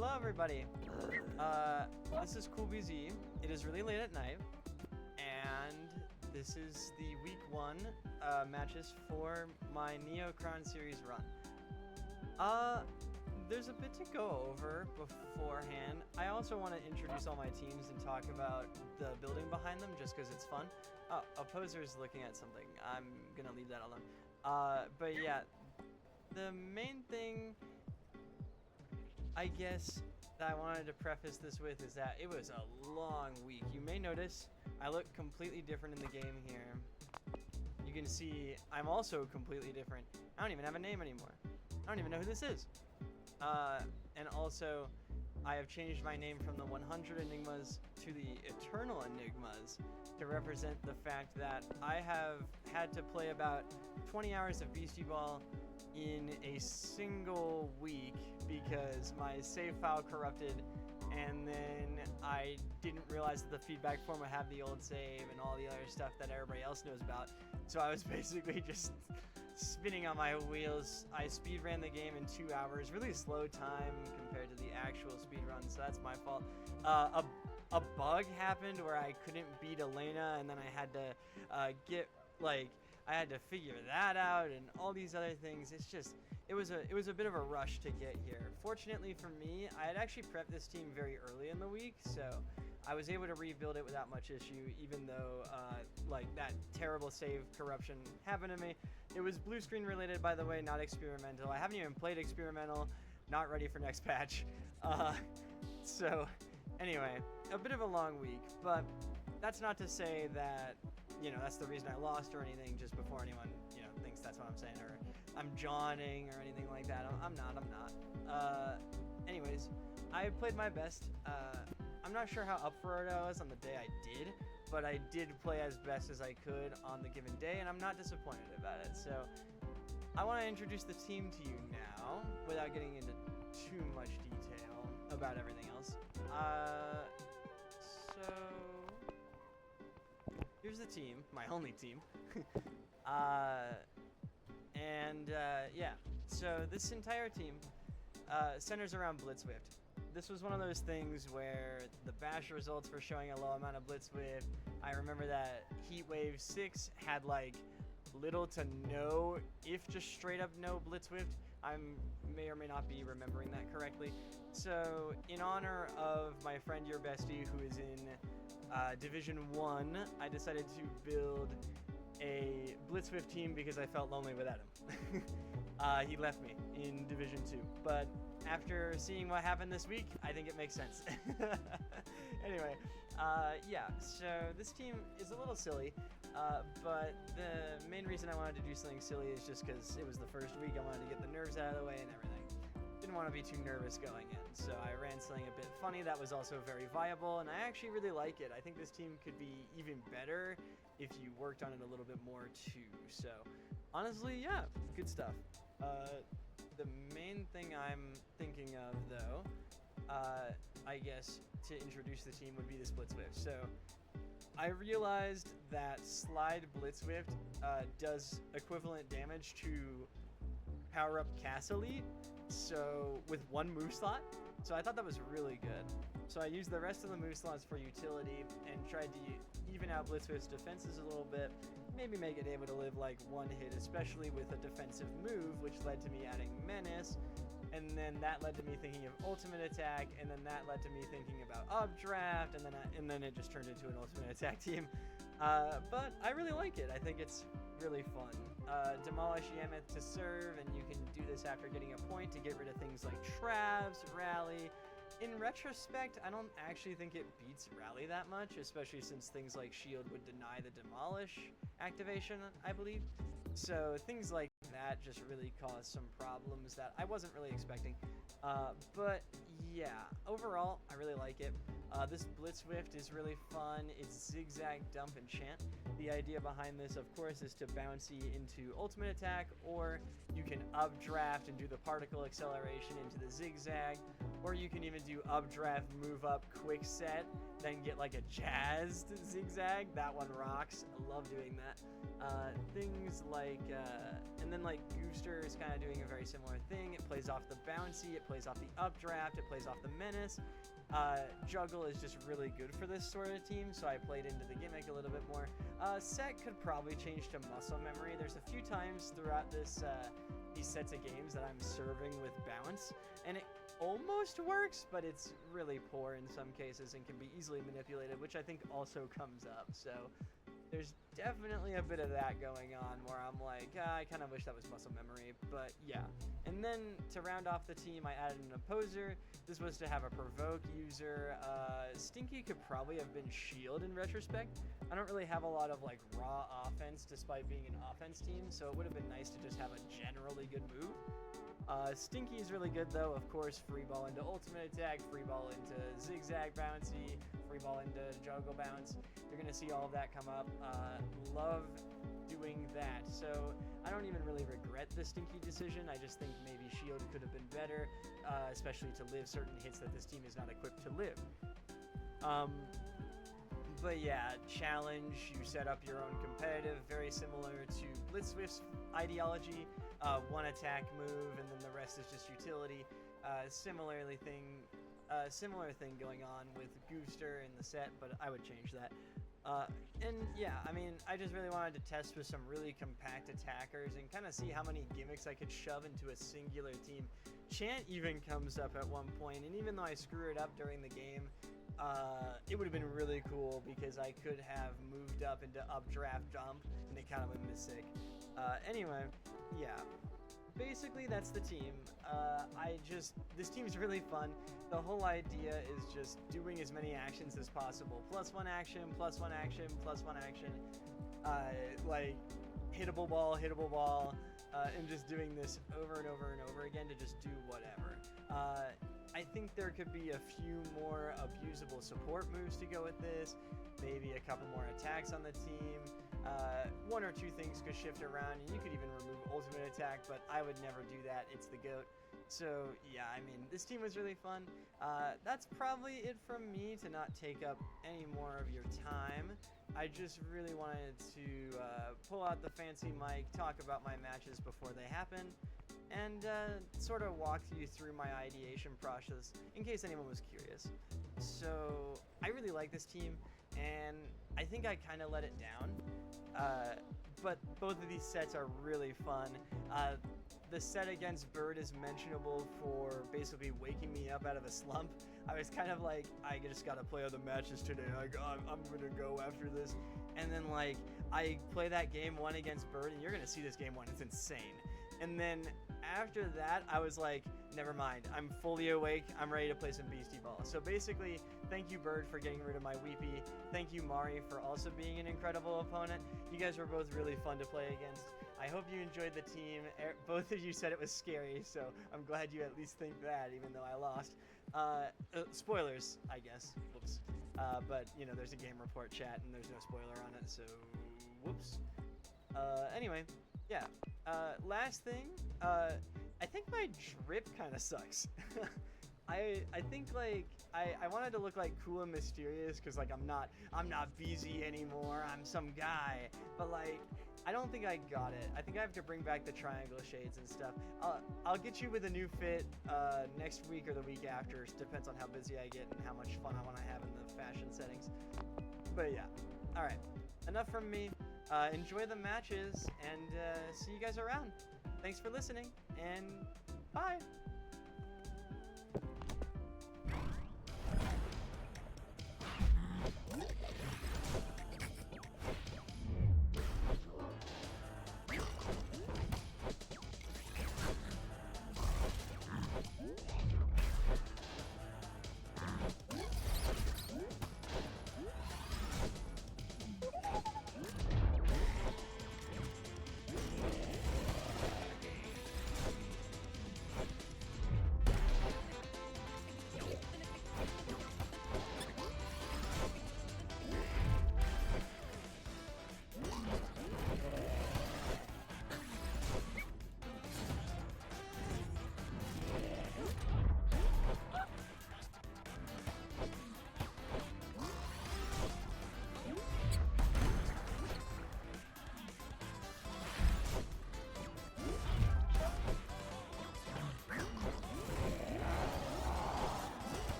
Hello, everybody. This is CoolBZ. It is really late at night, and this is the week 1 matches for my Neo Crown series run. There's a bit to go over beforehand. I also want to introduce all my teams and talk about the building behind them just because it's fun. Oh, Opposer's looking at something. I'm gonna leave that alone. But yeah, the main thing I guess that I wanted to preface this with is that it was a long week. You may notice I look completely different in the game here. You can see I'm also completely different. I don't even have a name anymore. I don't even know who this is. And also, I have changed my name from the 100 Enigmas to the Eternal Enigmas to represent the fact that I have had to play about 20 hours of Beastieball in a single week because my save file corrupted, and then I didn't realize that the feedback form would have the old save and all the other stuff that everybody else knows about. So I was basically just spinning on my wheels. I speed ran the game in 2 hours, really slow time compared to the actual speed run, so that's my fault. A bug happened where I couldn't beat Elena, and then I had to I had to figure that out and all these other things. It was a bit of a rush to get here. Fortunately for me, I had actually prepped this team very early in the week, so I was able to rebuild it without much issue, even though that terrible save corruption happened to me. It was blue screen related, by the way, not experimental. I haven't even played experimental, not ready for next patch. So anyway, a bit of a long week, but that's not to say that, that's the reason I lost or anything, just before anyone, thinks that's what I'm saying, or I'm jawning or anything like that. I'm not. Anyways, I played my best. I'm not sure how up for it I was on the day I did, but I did play as best as I could on the given day, and I'm not disappointed about it. So I want to introduce the team to you now without getting into too much detail about everything else. So here's the team, my only team. Yeah, so this entire team centers around Blitzwift. This was one of those things where the bash results were showing a low amount of Blitzwift. I remember that Heatwave 6 had little to no, if just straight up no Blitzwift. I may or may not be remembering that correctly. So in honor of my friend Your Bestie, who is in Division 1, I decided to build a Blitzwift team because I felt lonely without him. He left me in Division 2, but after seeing what happened this week, I think it makes sense. Anyway, yeah, so this team is a little silly, but the main reason I wanted to do something silly is just because it was the first week. I wanted to get the nerves out of the way and everything. Didn't want to be too nervous going in, so I ran something a bit funny that was also very viable, and I actually really like it. I think this team could be even better if you worked on it a little bit more too. So honestly, yeah, good stuff. The main thing I'm thinking of, though, I guess to introduce the team would be this Blitzwift. So I realized that Slide Blitzwift does equivalent damage to Power Up Cast Elite, so with one move slot. So I thought that was really good. So I used the rest of the move slots for utility and tried to even out Blitzwift's defenses a little bit, maybe make it able to live one hit, especially with a defensive move, which led to me adding Menace, and then that led to me thinking of ultimate attack, and then that led to me thinking about updraft, and then it just turned into an ultimate attack team. But I really like it. I think it's really fun. Demolish Yamyth to serve, and you can do this after getting a point to get rid of things like traps, rally. In retrospect, I don't actually think it beats rally that much, especially since things like shield would deny the demolish activation, I believe. So things like that just really caused some problems that I wasn't really expecting. But yeah, overall, I really like it. This Blitzwift is really fun. It's zigzag, dump, and chant. The idea behind this, of course, is to bouncy into ultimate attack, or you can updraft and do the particle acceleration into the zigzag, or you can even do updraft, move up, quick set, then get like a jazzed zigzag. That one rocks. I love doing that. Things like, and then like Gooster is kind of doing a very similar thing. It plays off the bouncy, it plays off the updraft, it plays off the menace. Juggle is just really good for this sort of team, so I played into the gimmick a little bit more. Set could probably change to muscle memory. There's a few times throughout this these sets of games that I'm serving with bounce, and it almost works, but it's really poor in some cases and can be easily manipulated, which I think also comes up. So there's definitely a bit of that going on where I'm like, I kind of wish that was muscle memory, but yeah. And then to round off the team, I added an opposer. This was to have a provoke user. Stinky could probably have been shield in retrospect. I don't really have a lot of like raw offense despite being an offense team, so it would have been nice to just have a generally good move. Stinky is really good though, of course. Free ball into ultimate attack, free ball into zigzag bouncy, free ball into juggle bounce. You're gonna see all of that come up. Love doing that. So I don't even really regret the Stinky decision. I just think maybe shield could have been better, especially to live certain hits that this team is not equipped to live. But yeah, challenge, you set up your own competitive, very similar to Blitzwift's ideology. One attack move, and then the rest is just utility. Similar thing going on with Gooster in the set, but I would change that. And yeah, I mean, I just really wanted to test with some really compact attackers and kind of see how many gimmicks I could shove into a singular team. Chant even comes up at one point, and even though I screw it up during the game, it would have been really cool because I could have moved up into updraft dump, and it kind of would have been sick. Anyway, yeah. Basically, that's the team. This team is really fun. The whole idea is just doing as many actions as possible. Plus one action, plus one action, plus one action. Like, hittable ball, and just doing this over and over and over again to just do whatever. I think there could be a few more abusable support moves to go with this. Maybe a couple more attacks on the team. One or two things could shift around, and you could even remove ultimate attack, but I would never do that. It's the GOAT. So yeah, I mean, this team was really fun. That's probably it from me to not take up any more of your time. I just really wanted to pull out the fancy mic, talk about my matches before they happen, and sort of walk you through my ideation process in case anyone was curious. So I really like this team, and I think I kind of let it down. But both of these sets are really fun. The set against Byrd is mentionable for basically waking me up out of a slump. I was kind of like, I just gotta play other matches today. I'm gonna go after this. And then like, I play that game one against Byrd, and you're gonna see this game one. It's insane. And then after that, I was like, never mind. I'm fully awake. I'm ready to play some Beastieball. So basically, thank you, Byrd, for getting rid of my weepy. Thank you, Mari, for also being an incredible opponent. You guys were both really fun to play against. I hope you enjoyed the team. Both of you said it was scary, so I'm glad you at least think that, even though I lost. Spoilers, I guess. Whoops. But, you know, there's a game report chat, and there's no spoiler on it, so whoops. Anyway, yeah. Last thing, I think my drip kind of sucks. I think like I wanted to look like cool and mysterious because like I'm not BZ anymore. I'm some guy, but like I don't think I got it. I think I have to bring back the triangle shades and stuff. I'll get you with a new fit next week or the week after. It depends on how busy I get and how much fun I want to have in the fashion settings. But yeah, all right. Enough from me. Enjoy the matches and see you guys around. Thanks for listening and bye.